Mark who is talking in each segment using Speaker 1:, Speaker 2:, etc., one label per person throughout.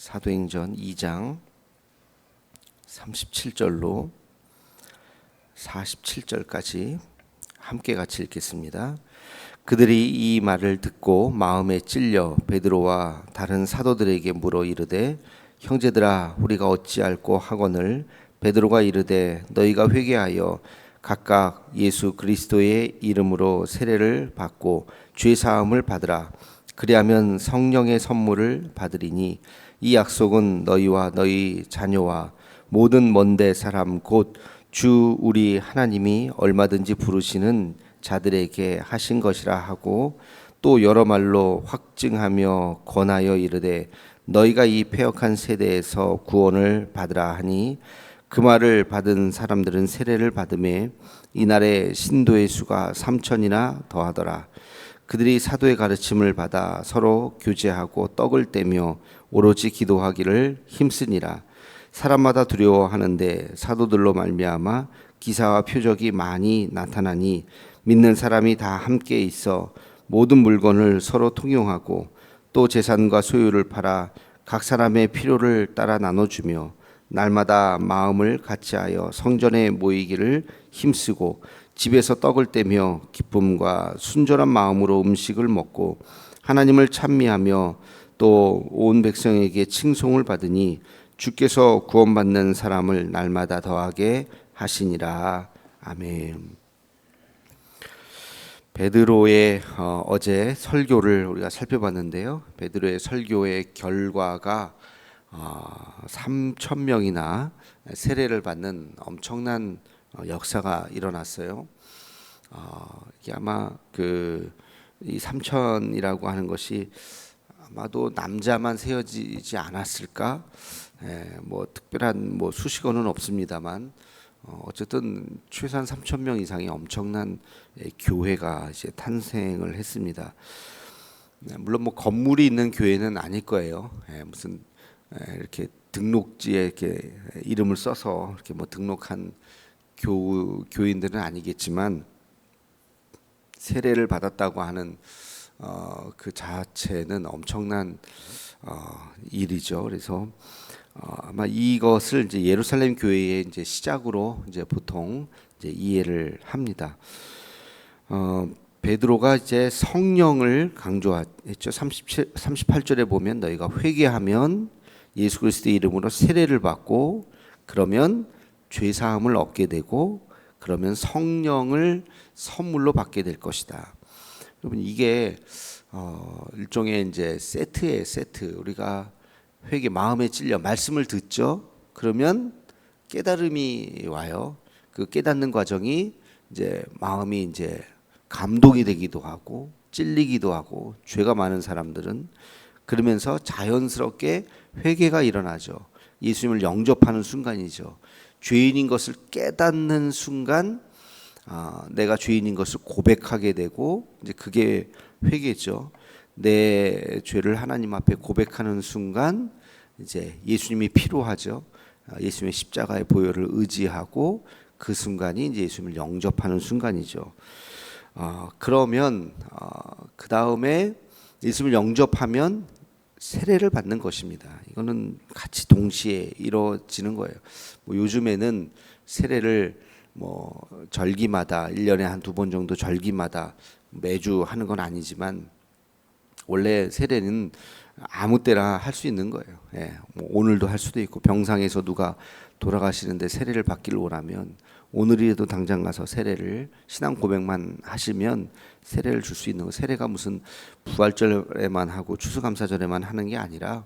Speaker 1: 사도행전 2장 37절로 47절까지 함께 같이 읽겠습니다. 그들이 이 말을 듣고 마음에 찔려 베드로와 다른 사도들에게 물어 이르되 형제들아 우리가 어찌할꼬 하거늘 베드로가 이르되 너희가 회개하여 각각 예수 그리스도의 이름으로 세례를 받고 죄 사함을 받으라. 그리하면 성령의 선물을 받으리니 이 약속은 너희와 너희 자녀와 모든 먼데 사람 곧 주 우리 하나님이 얼마든지 부르시는 자들에게 하신 것이라 하고 또 여러 말로 확증하며 권하여 이르되 너희가 이 패역한 세대에서 구원을 받으라 하니 그 말을 받은 사람들은 세례를 받음에 이날에 신도의 수가 3천이나 더하더라. 그들이 사도의 가르침을 받아 서로 교제하고 떡을 떼며 오로지 기도하기를 힘쓰니라. 사람마다 두려워하는데 사도들로 말미암아 기사와 표적이 많이 나타나니 믿는 사람이 다 함께 있어 모든 물건을 서로 통용하고 또 재산과 소유를 팔아 각 사람의 필요를 따라 나눠주며 날마다 마음을 같이하여 성전에 모이기를 힘쓰고 집에서 떡을 떼며 기쁨과 순전한 마음으로 음식을 먹고 하나님을 찬미하며 또 온 백성에게 칭송을 받으니 주께서 구원받는 사람을 날마다 더하게 하시니라. 아멘. 베드로의 어제 설교를 우리가 살펴봤는데요. 베드로의 설교의 결과가 3,000명이나 세례를 받는 엄청난 역사가 일어났어요. 이게 아마 이 3,000이라고 하는 것이 아마도 남자만 세워지지 않았을까? 뭐 특별한 뭐 수식어는 없습니다만 어쨌든 최소한 3,000명 이상의 엄청난 교회가 이제 탄생을 했습니다. 물론 뭐 건물이 있는 교회는 아닐 거예요. 무슨 이렇게 등록지에 이렇게 이름을 써서 이렇게 뭐 등록한 교인들은 아니겠지만 세례를 받았다고 하는 그 자체는 엄청난 일이죠. 그래서 아마 이것을 이제 예루살렘 교회의 이제 시작으로 이제 보통 이제 이해를 합니다. 베드로가 이제 성령을 강조했죠. 38절에 보면 너희가 회개하면 예수 그리스도의 이름으로 세례를 받고 그러면 죄 사함을 얻게 되고 그러면 성령을 선물로 받게 될 것이다. 여러분 이게 일종의 이제 세트예요. 세트. 우리가 회개 마음에 찔려 말씀을 듣죠. 그러면 깨달음이 와요. 그 깨닫는 과정이 이제 마음이 이제 감동이 되기도 하고 찔리기도 하고 죄가 많은 사람들은 그러면서 자연스럽게 회개가 일어나죠. 예수님을 영접하는 순간이죠. 죄인인 것을 깨닫는 순간 내가 죄인인 것을 고백하게 되고 이제 그게 회개죠. 내 죄를 하나님 앞에 고백하는 순간 이제 예수님이 필요하죠. 예수님의 십자가의 보혈을 의지하고 그 순간이 이제 예수님을 영접하는 순간이죠. 그러면 그 다음에 예수님을 영접하면 세례를 받는 것입니다. 이거는 같이 동시에 이루어지는 거예요. 뭐 요즘에는 세례를 뭐 절기마다 1년에 한 2번 정도 절기마다 매주 하는 건 아니지만 원래 세례는 아무 때나 할 수 있는 거예요. 뭐 오늘도 할 수도 있고 병상에서 누가 돌아가시는데 세례를 받기를 원하면 오늘이라도 당장 가서 세례를 신앙 고백만 하시면 세례를 줄 수 있는 거. 세례가 무슨 부활절에만 하고 추수감사절에만 하는 게 아니라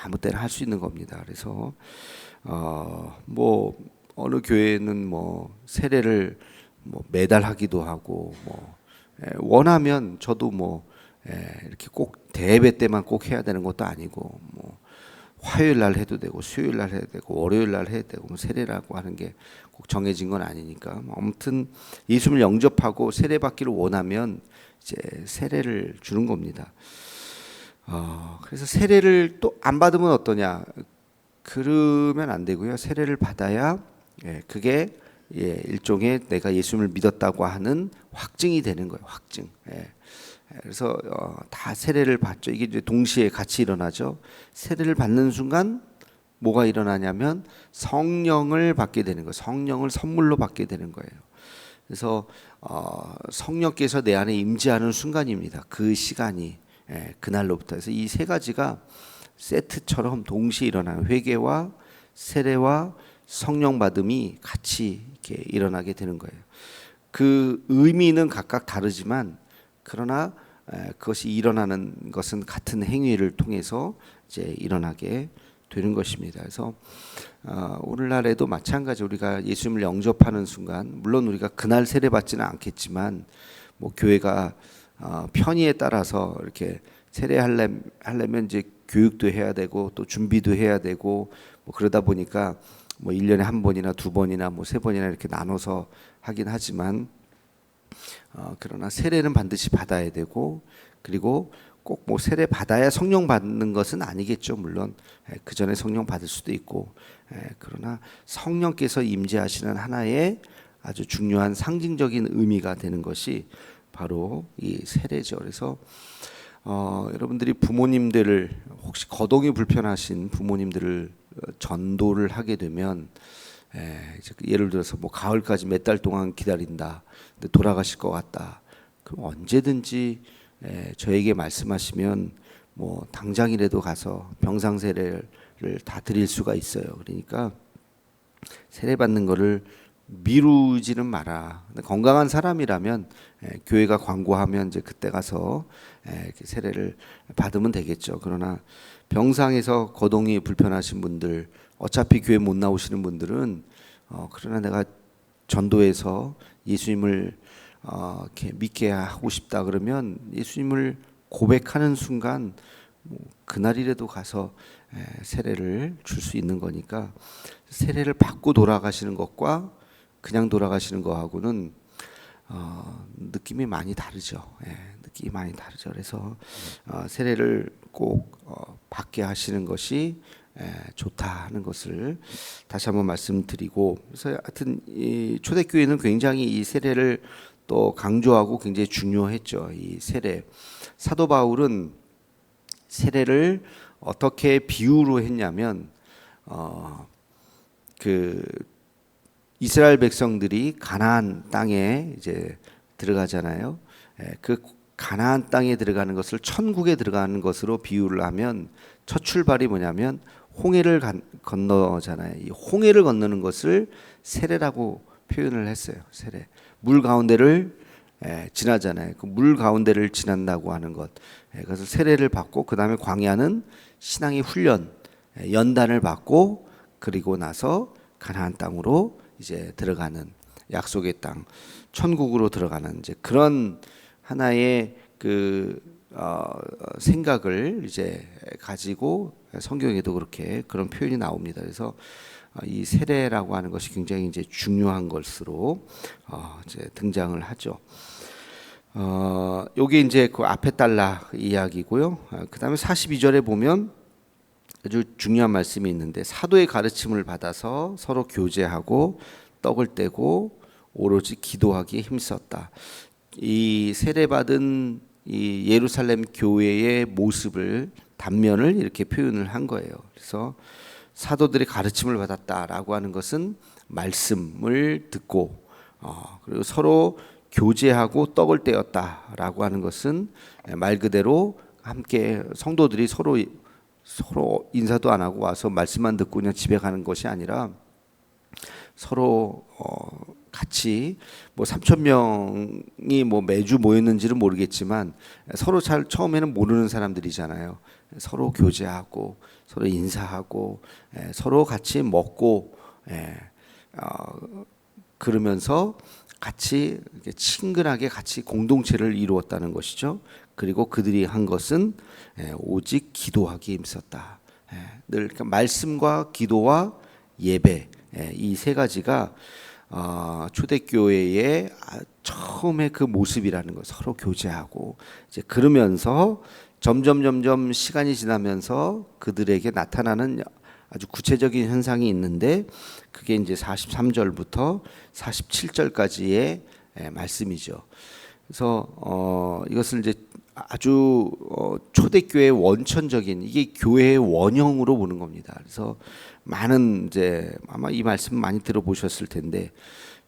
Speaker 1: 아무 때나 할 수 있는 겁니다. 그래서 뭐 어느 교회는 뭐 세례를 뭐 매달 하기도 하고 뭐 원하면 저도 뭐 이렇게 꼭 대회 때만 꼭 해야 되는 것도 아니고 뭐 화요일 날 해도 되고 수요일 날 해도 되고 월요일 날 해도 되고 뭐 세례라고 하는 게 꼭 정해진 건 아니니까 아무튼 예수님을 영접하고 세례 받기를 원하면 이제 세례를 주는 겁니다. 그래서 세례를 또 안 받으면 어떠냐? 그러면 안 되고요. 세례를 받아야 그게 일종의 내가 예수님을 믿었다고 하는 확증이 되는 거예요. 확증. 그래서 다 세례를 받죠. 이게 이제 동시에 같이 일어나죠. 세례를 받는 순간 뭐가 일어나냐면 성령을 받게 되는 거예요. 성령을 선물로 받게 되는 거예요. 그래서 성령께서 내 안에 임재하는 순간입니다. 그 시간이 그날로부터 해서 이 세 가지가 세트처럼 동시에 일어나요. 회개와 세례와 성령 받음이 같이 이렇게 일어나게 되는 거예요. 그 의미는 각각 다르지만 그러나 그것이 일어나는 것은 같은 행위를 통해서 이제 일어나게 되는 것입니다. 그래서 오늘날에도 마찬가지 우리가 예수님을 영접하는 순간 물론 우리가 그날 세례받지는 않겠지만 뭐 교회가 편의에 따라서 이렇게 세례하려면 이제 교육도 해야 되고 또 준비도 해야 되고 뭐 그러다 보니까 뭐 1년에 한 번이나 두 번이나 뭐 세 번이나 이렇게 나눠서 하긴 하지만 그러나 세례는 반드시 받아야 되고 그리고 꼭 뭐 세례 받아야 성령 받는 것은 아니겠죠. 물론 그 전에 성령 받을 수도 있고 그러나 성령께서 임재하시는 하나의 아주 중요한 상징적인 의미가 되는 것이 바로 이 세례죠. 그래서 여러분들이 부모님들을 혹시 거동이 불편하신 부모님들을 전도를 하게 되면 예를 들어서 뭐 가을까지 몇 달 동안 기다린다. 근데 돌아가실 것 같다. 그럼 언제든지 저에게 말씀하시면 뭐 당장이라도 가서 병상 세례를 다 드릴 수가 있어요. 그러니까 세례 받는 거를 미루지는 마라. 건강한 사람이라면 교회가 광고하면 이제 그때 가서 이렇게 세례를 받으면 되겠죠. 그러나 병상에서 거동이 불편하신 분들, 어차피 교회 못 나오시는 분들은 그러나 내가 전도해서 예수님을 이렇게 믿게 하고 싶다 그러면 예수님을 고백하는 순간 뭐 그날이라도 가서 세례를 줄 수 있는 거니까 세례를 받고 돌아가시는 것과 그냥 돌아가시는 거하고는 느낌이 많이 다르죠. 느낌이 많이 다르죠. 그래서 세례를 꼭 받게 하시는 것이 좋다 하는 것을 다시 한번 말씀드리고 그래서 하여튼 이 초대교회는 굉장히 이 세례를 또 강조하고 굉장히 중요했죠. 이 세례 사도 바울은 세례를 어떻게 비유로 했냐면 그 이스라엘 백성들이 가나안 땅에 이제 들어가잖아요. 그 가나안 땅에 들어가는 것을 천국에 들어가는 것으로 비유를 하면 첫 출발이 뭐냐면 홍해를 건너잖아요. 이 홍해를 건너는 것을 세례라고 표현을 했어요. 세례. 물 가운데를 지나잖아요. 그 물 가운데를 지난다고 하는 것. 그래서 세례를 받고 그 다음에 광야는 신앙의 훈련, 연단을 받고 그리고 나서 가나안 땅으로 이제 들어가는 약속의 땅, 천국으로 들어가는 이제 그런 하나의 그 생각을 이제 가지고 성경에도 그렇게 그런 표현이 나옵니다. 그래서 이 세례라고 하는 것이 굉장히 이제 중요한 것으로 이제 등장을 하죠. 요게 이제 그 앞에 달라 이야기고요. 그다음에 42절에 보면 아주 중요한 말씀이 있는데 사도의 가르침을 받아서 서로 교제하고 떡을 떼고 오로지 기도하기에 힘썼다. 이 세례받은 이 예루살렘 교회의 모습을 단면을 이렇게 표현을 한 거예요. 그래서 사도들의 가르침을 받았다라고 하는 것은 말씀을 듣고 그리고 서로 교제하고 떡을 떼었다라고 하는 것은 말 그대로 함께 성도들이 서로 인사도 안 하고 와서 말씀만 듣고 그냥 집에 가는 것이 아니라 서로 같이 뭐 3천 명이 뭐 매주 모였는지는 모르겠지만 서로 잘 처음에는 모르는 사람들이잖아요. 서로 교제하고 서로 인사하고 서로 같이 먹고 그러면서 같이 친근하게 같이 공동체를 이루었다는 것이죠. 그리고 그들이 한 것은 오직 기도하기에 힘썼다. 늘 그러니까 말씀과 기도와 예배 이 세 가지가 초대교회의 처음에 그 모습이라는 것. 서로 교제하고 이제 그러면서 점점 시간이 지나면서 그들에게 나타나는 아주 구체적인 현상이 있는데 그게 이제 43절부터 47절까지의 말씀이죠. 그래서 이것을 이제 아주 초대교회의 원천적인 이게 교회의 원형으로 보는 겁니다. 그래서 많은 이제 아마 이 말씀 많이 들어보셨을 텐데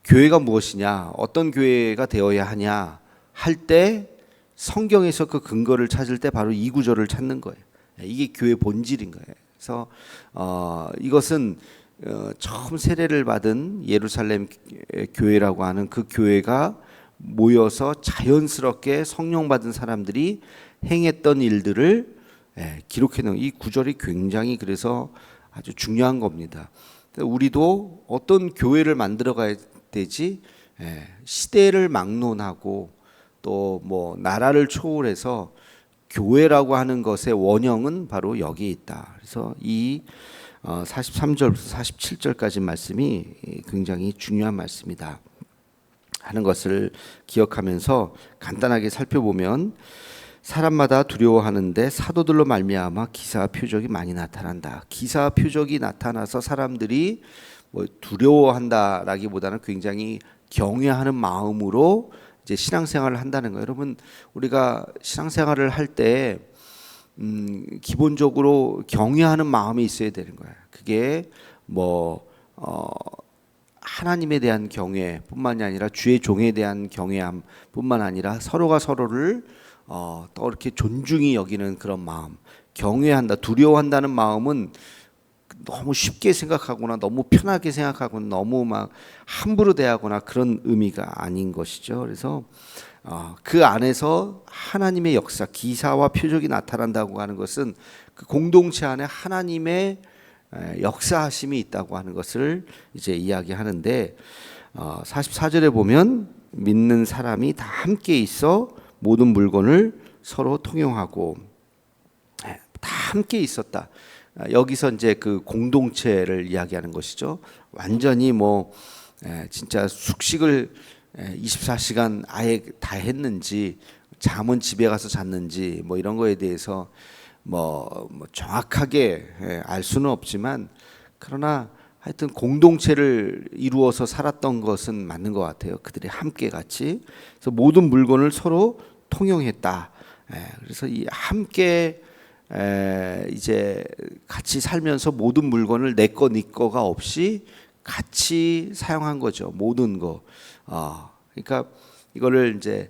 Speaker 1: 교회가 무엇이냐, 어떤 교회가 되어야 하냐 할 때 성경에서 그 근거를 찾을 때 바로 이 구절을 찾는 거예요. 이게 교회 본질인 거예요. 그래서 이것은 처음 세례를 받은 예루살렘 교회라고 하는 그 교회가 모여서 자연스럽게 성령 받은 사람들이 행했던 일들을 기록해 놓은 이 구절이 굉장히 그래서 아주 중요한 겁니다. 우리도 어떤 교회를 만들어 가야 되지, 시대를 막론하고 또 뭐 나라를 초월해서 교회라고 하는 것의 원형은 바로 여기에 있다. 그래서 이 43절부터 47절까지 말씀이 굉장히 중요한 말씀이다 하는 것을 기억하면서 간단하게 살펴보면, 사람마다 두려워하는데 사도들로 말미암아 기사와 표적이 많이 나타난다. 기사와 표적이 나타나서 사람들이 뭐 두려워한다라기보다는 굉장히 경외하는 마음으로 이제 신앙생활을 한다는 거예요. 여러분, 우리가 신앙생활을 할 때 기본적으로 경외하는 마음이 있어야 되는 거예요. 그게 뭐 하나님에 대한 경외뿐만이 아니라 주의 종에 대한 경외함뿐만 아니라 서로가 서로를 또 이렇게 존중히 여기는 그런 마음, 경외한다, 두려워한다는 마음은 너무 쉽게 생각하거나 너무 편하게 생각하거나 너무 막 함부로 대하거나 그런 의미가 아닌 것이죠. 그래서 그 안에서 하나님의 역사, 기사와 표적이 나타난다고 하는 것은 그 공동체 안에 하나님의 역사하심이 있다고 하는 것을 이제 이야기하는데, 44절에 보면 믿는 사람이 다 함께 있어 모든 물건을 서로 통용하고, 다 함께 있었다. 여기서 이제 그 공동체를 이야기하는 것이죠. 완전히 뭐 진짜 숙식을 24시간 아예 다 했는지, 잠은 집에 가서 잤는지 뭐 이런 거에 대해서 뭐 정확하게 알 수는 없지만, 그러나 하여튼 공동체를 이루어서 살았던 것은 맞는 것 같아요. 그들이 함께 같이. 그래서 모든 물건을 서로 통용했다. 그래서 이 함께 이제 같이 살면서 모든 물건을 내 거, 네 거가 없이 같이 사용한 거죠. 모든 거. 그러니까 이거를 이제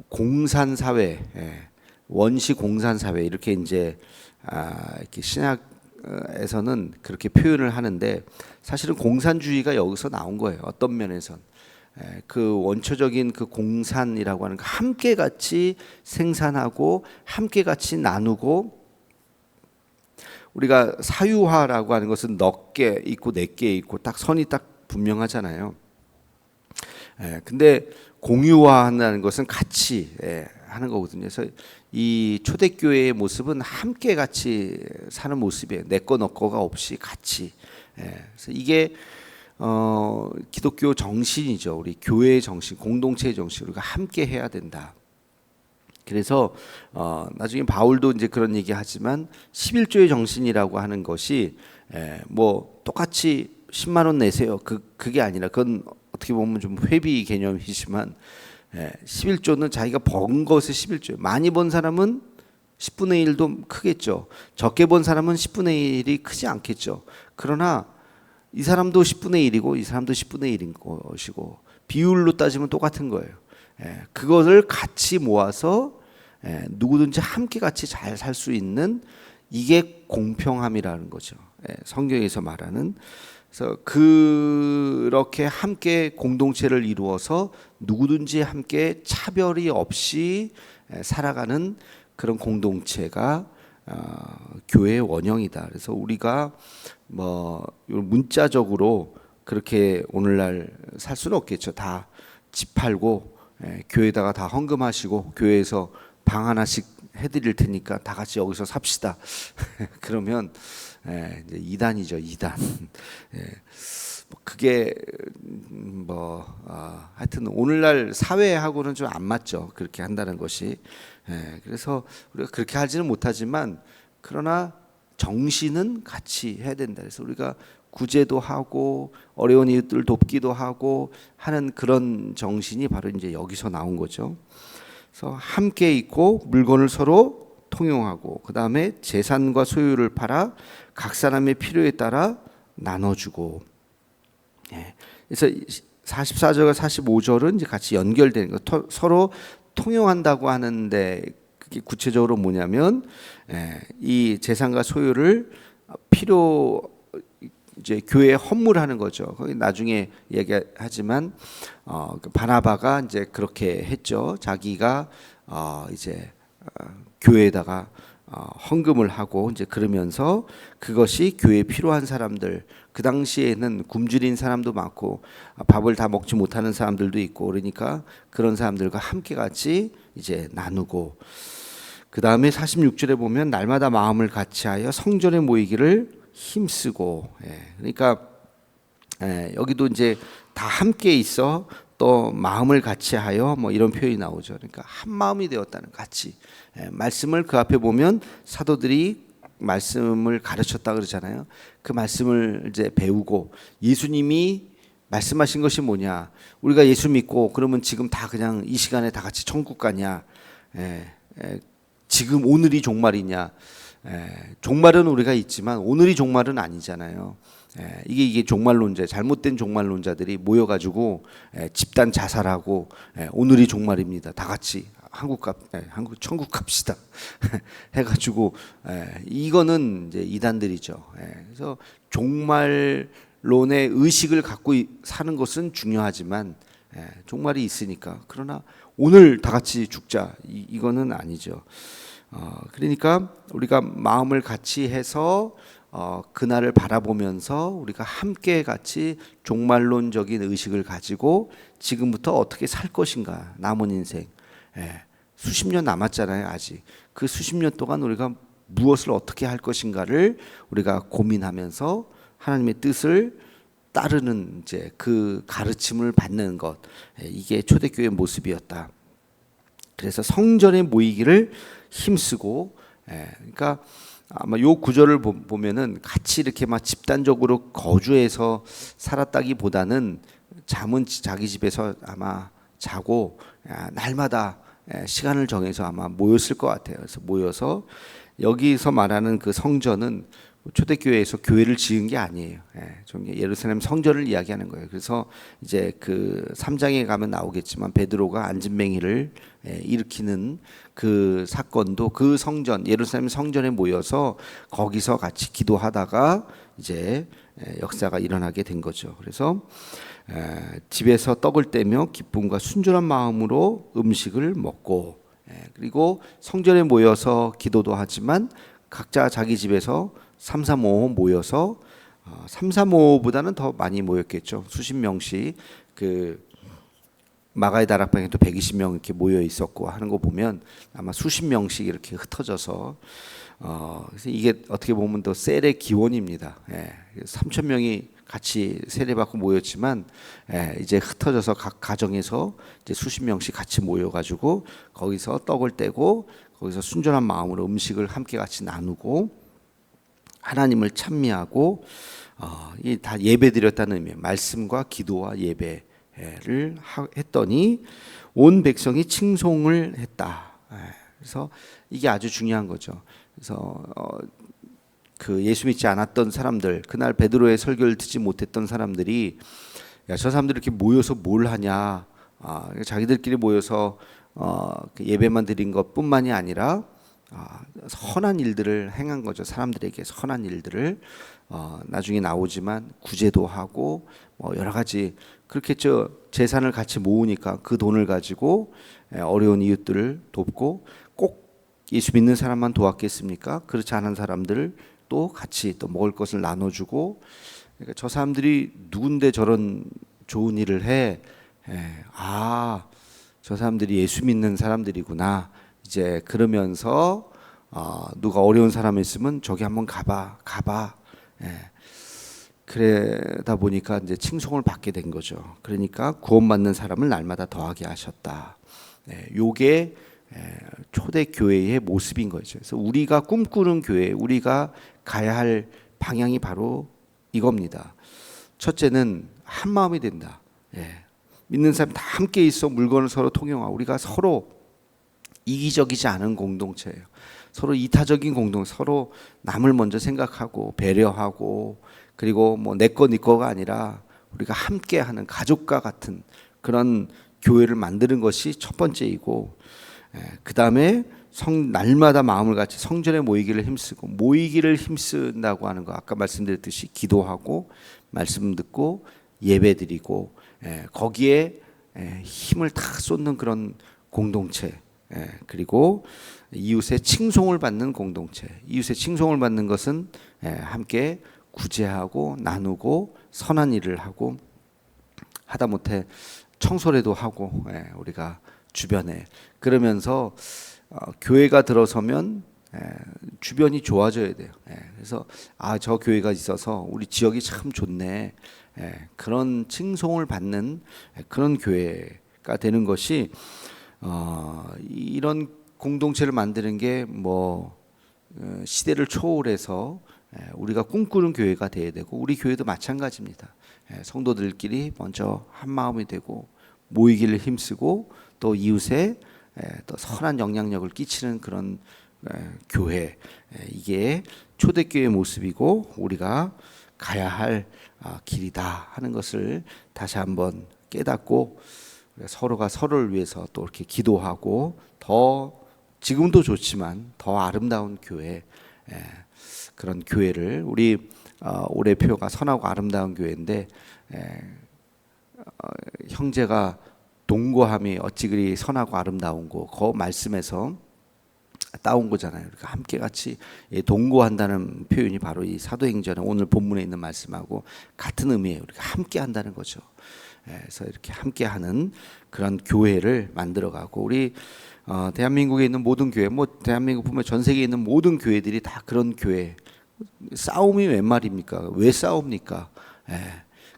Speaker 1: 공산사회, 원시 공산사회 이렇게 이제 이렇게 신학에서는 그렇게 표현을 하는데, 사실은 공산주의가 여기서 나온 거예요. 어떤 면에선 그 원초적인 그 공산이라고 하는 거, 함께 같이 생산하고 함께 같이 나누고, 우리가 사유화라고 하는 것은 너 개 있고 내 개 있고 딱 선이 딱 분명하잖아요. 근데 공유화한다는 것은 같이 하는 거거든요. 그래서 이 초대교회의 모습은 함께 같이 사는 모습이에요. 내 거 너 거가 없이 같이. 그래서 이게 기독교 정신이죠. 우리 교회의 정신, 공동체의 정신, 우리가 함께 해야 된다. 그래서 나중에 바울도 이제 그런 얘기하지만 11조의 정신이라고 하는 것이 뭐 똑같이 10만 원 내세요. 그게 아니라, 그건 어떻게 보면 좀 회비 개념이지만 11조는 자기가 번 것의 11조. 많이 번 사람은 10분의 1도 크겠죠. 적게 번 사람은 10분의 1이 크지 않겠죠. 그러나 이 사람도 10분의 1이고 이 사람도 10분의 1인 것이고, 비율로 따지면 똑같은 거예요. 그것을 같이 모아서 누구든지 함께 같이 잘 살 수 있는, 이게 공평함이라는 거죠. 성경에서 말하는. 그래서 그렇게 함께 공동체를 이루어서 누구든지 함께 차별이 없이 살아가는 그런 공동체가 교회의 원형이다. 그래서 우리가 뭐 문자적으로 그렇게 오늘날 살 수는 없겠죠. 다 집 팔고 교회에다가 다 헌금하시고 교회에서 방 하나씩 해드릴 테니까 다 같이 여기서 삽시다. 그러면 이제 이단이죠, 이단. 그게 뭐 하여튼 오늘날 사회하고는 좀 안 맞죠. 그렇게 한다는 것이. 그래서 우리가 그렇게 하지는 못하지만, 그러나 정신은 같이 해야 된다. 그래서 우리가 구제도 하고 어려운 이웃들 돕기도 하고 하는 그런 정신이 바로 이제 여기서 나온 거죠. 그래서 함께 있고 물건을 서로 통용하고 그 다음에 재산과 소유를 팔아 각 사람의 필요에 따라 나눠주고. 예. 그래서 44절과 45절은 이제 같이 연결되는 거, 서로 통용한다고 하는데 그게 구체적으로 뭐냐면 이 재산과 소유를 필요 이제 교회에 헌물하는 거죠. 거기 나중에 얘기하지만 바나바가 이제 그렇게 했죠. 자기가 이제 교회에다가 헌금을 하고 이제 그러면서 그것이 교회에 필요한 사람들, 그 당시에는 굶주린 사람도 많고 밥을 다 먹지 못하는 사람들도 있고 그러니까 그런 사람들과 함께 같이 이제 나누고, 그 다음에 46절에 보면 날마다 마음을 같이하여 성전에 모이기를 힘쓰고. 그러니까 여기도 이제 다 함께 있어 또 마음을 같이하여 뭐 이런 표현이 나오죠. 그러니까 한 마음이 되었다는, 같이. 말씀을 그 앞에 보면 사도들이 말씀을 가르쳤다 그러잖아요. 그 말씀을 이제 배우고, 예수님이 말씀하신 것이 뭐냐? 우리가 예수 믿고 그러면 지금 다 그냥 이 시간에 다 같이 천국 가냐? 지금 오늘이 종말이냐? 종말은 우리가 있지만 오늘이 종말은 아니잖아요. 이게 종말론자, 잘못된 종말론자들이 모여가지고 집단 자살하고 오늘이 종말입니다. 다 같이 한국 천국 갑시다 해가지고 이거는 이제 이단들이죠. 그래서 종말론의 의식을 갖고 사는 것은 중요하지만 종말이 있으니까, 그러나 오늘 다 같이 죽자 이거는 아니죠. 그러니까 우리가 마음을 같이 해서 그날을 바라보면서 우리가 함께 같이 종말론적인 의식을 가지고 지금부터 어떻게 살 것인가, 남은 인생 수십 년 남았잖아요. 아직 그 수십 년 동안 우리가 무엇을 어떻게 할 것인가를 우리가 고민하면서 하나님의 뜻을 따르는 이제 그 가르침을 받는 것, 이게 초대교회의 모습이었다. 그래서 성전에 모이기를 힘쓰고, 그러니까 아마 요 구절을 보면은 같이 이렇게 막 집단적으로 거주해서 살았다기보다는 잠은 자기 집에서 아마 자고 날마다 시간을 정해서 아마 모였을 것 같아요. 그래서 모여서 여기서 말하는 그 성전은 초대교회에서 교회를 지은 게 아니에요. 예루살렘 성전을 이야기하는 거예요. 그래서 이제 그 3장에 가면 나오겠지만 베드로가 안진뱅이를 일으키는 그 사건도 그 성전, 예루살렘 성전에 모여서 거기서 같이 기도하다가 이제 역사가 일어나게 된 거죠. 그래서 집에서 떡을 떼며 기쁨과 순전한 마음으로 음식을 먹고, 그리고 성전에 모여서 기도도 하지만 각자 자기 집에서 3, 3, 5 모여서 3, 3, 5보다는 더 많이 모였겠죠. 수십 명씩. 그 마가의 다락방에도 120명 이렇게 모여 있었고 하는 거 보면 아마 수십 명씩 이렇게 흩어져서 그래서 이게 어떻게 보면 더 셀의 기원입니다. 3천 명이 같이 세례받고 모였지만 이제 흩어져서 각 가정에서 이제 수십 명씩 같이 모여가지고 거기서 떡을 떼고 거기서 순전한 마음으로 음식을 함께 같이 나누고 하나님을 찬미하고 이 다 예배드렸다는 의미, 말씀과 기도와 예배를 했더니 온 백성이 칭송을 했다. 그래서 이게 아주 중요한 거죠. 그래서 그 예수 믿지 않았던 사람들, 그날 베드로의 설교를 듣지 못했던 사람들이 야, 저 사람들이 이렇게 모여서 뭘 하냐, 자기들끼리 모여서 그 예배만 드린 것뿐만이 아니라 선한 일들을 행한 거죠. 사람들에게 선한 일들을 나중에 나오지만 구제도 하고 뭐 여러 가지 그렇겠죠. 재산을 같이 모으니까 그 돈을 가지고 어려운 이웃들을 돕고, 꼭 예수 믿는 사람만 도왔겠습니까? 그렇지 않은 사람들을 또 같이 또 먹을 것을 나눠주고, 그러니까 저 사람들이 누군데 저런 좋은 일을 해? 저 사람들이 예수 믿는 사람들이구나. 이제 그러면서 누가 어려운 사람 있으면 저기 한번 가봐. 그러다 보니까 이제 칭송을 받게 된 거죠. 그러니까 구원받는 사람을 날마다 더하게 하셨다. 요게 초대 교회의 모습인 거죠. 그래서 우리가 꿈꾸는 교회, 우리가 가야 할 방향이 바로 이겁니다. 첫째는 한 마음이 된다. 믿는 사람 다 함께 있어 물건을 서로 통용하고 우리가 서로 이기적이지 않은 공동체예요. 서로 이타적인 서로 남을 먼저 생각하고 배려하고, 그리고 뭐 내 거 네 거가 아니라 우리가 함께하는 가족과 같은 그런 교회를 만드는 것이 첫 번째이고, 그 다음에 날마다 마음을 같이 성전에 모이기를 힘쓰고, 모이기를 힘쓴다고 하는 거 아까 말씀드렸듯이 기도하고 말씀 듣고 예배드리고, 거기에 힘을 다 쏟는 그런 공동체, 그리고 이웃의 칭송을 받는 공동체. 이웃의 칭송을 받는 것은 함께 구제하고 나누고 선한 일을 하고, 하다못해 청소라도 하고, 우리가 주변에 그러면서 교회가 들어서면 주변이 좋아져야 돼요. 그래서 저 교회가 있어서 우리 지역이 참 좋네, 그런 칭송을 받는 그런 교회가 되는 것이, 이런 공동체를 만드는 게 뭐 시대를 초월해서 우리가 꿈꾸는 교회가 되어야 되고, 우리 교회도 마찬가지입니다. 성도들끼리 먼저 한 마음이 되고 모이기를 힘쓰고, 또 이웃에 또 선한 영향력을 끼치는 그런 교회, 이게 초대교회의 모습이고 우리가 가야 할 길이다 하는 것을 다시 한번 깨닫고, 서로가 서로를 위해서 또 이렇게 기도하고, 더 지금도 좋지만 더 아름다운 교회, 그런 교회를 우리 올해 표가 선하고 아름다운 교회인데, 형제가 동거함이 어찌 그리 선하고 아름다운고, 그 말씀에서 따온 거잖아요. 그러니까 함께 같이 동거한다는 표현이 바로 이 사도행전의 오늘 본문에 있는 말씀하고 같은 의미예요. 우리가 함께 한다는 거죠. 그래서 이렇게 함께하는 그런 교회를 만들어가고, 우리 대한민국에 있는 모든 교회, 뭐 대한민국 보면 전 세계에 있는 모든 교회들이 다 그런 교회. 싸움이 웬 말입니까? 왜 싸웁니까?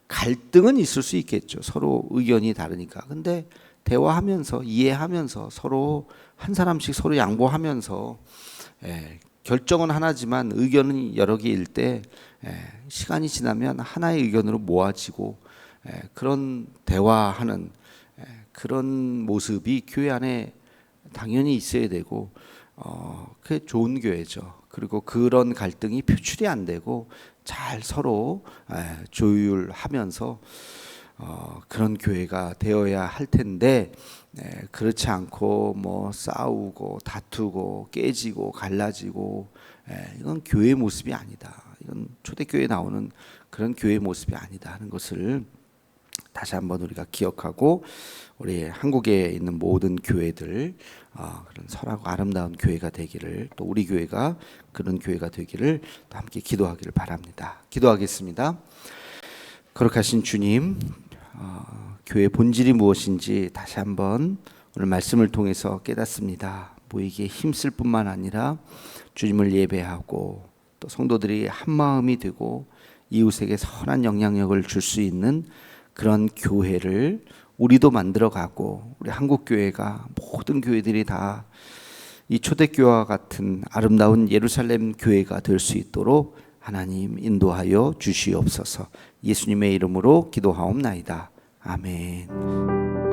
Speaker 1: 갈등은 있을 수 있겠죠. 서로 의견이 다르니까. 근데 대화하면서 이해하면서 서로 한 사람씩 서로 양보하면서, 결정은 하나지만 의견은 여러 개일 때 시간이 지나면 하나의 의견으로 모아지고, 그런 대화하는 그런 모습이 교회 안에 당연히 있어야 되고, 그게 좋은 교회죠. 그리고 그런 갈등이 표출이 안 되고 잘 서로 조율하면서 그런 교회가 되어야 할 텐데, 그렇지 않고 뭐 싸우고 다투고 깨지고 갈라지고, 이건 교회의 모습이 아니다. 이건 초대교회에 나오는 그런 교회의 모습이 아니다 하는 것을 다시 한번 우리가 기억하고, 우리 한국에 있는 모든 교회들 그런 선하고 아름다운 교회가 되기를, 또 우리 교회가 그런 교회가 되기를 또 함께 기도하기를 바랍니다. 기도하겠습니다. 거룩하신 주님, 교회의 본질이 무엇인지 다시 한번 오늘 말씀을 통해서 깨닫습니다. 모이기에 힘쓸 뿐만 아니라 주님을 예배하고, 또 성도들이 한 마음이 되고 이웃에게 선한 영향력을 줄 수 있는 그런 교회를 우리도 만들어가고, 우리 한국교회가 모든 교회들이 다 이 초대교회와 같은 아름다운 예루살렘 교회가 될 수 있도록 하나님 인도하여 주시옵소서. 예수님의 이름으로 기도하옵나이다. 아멘.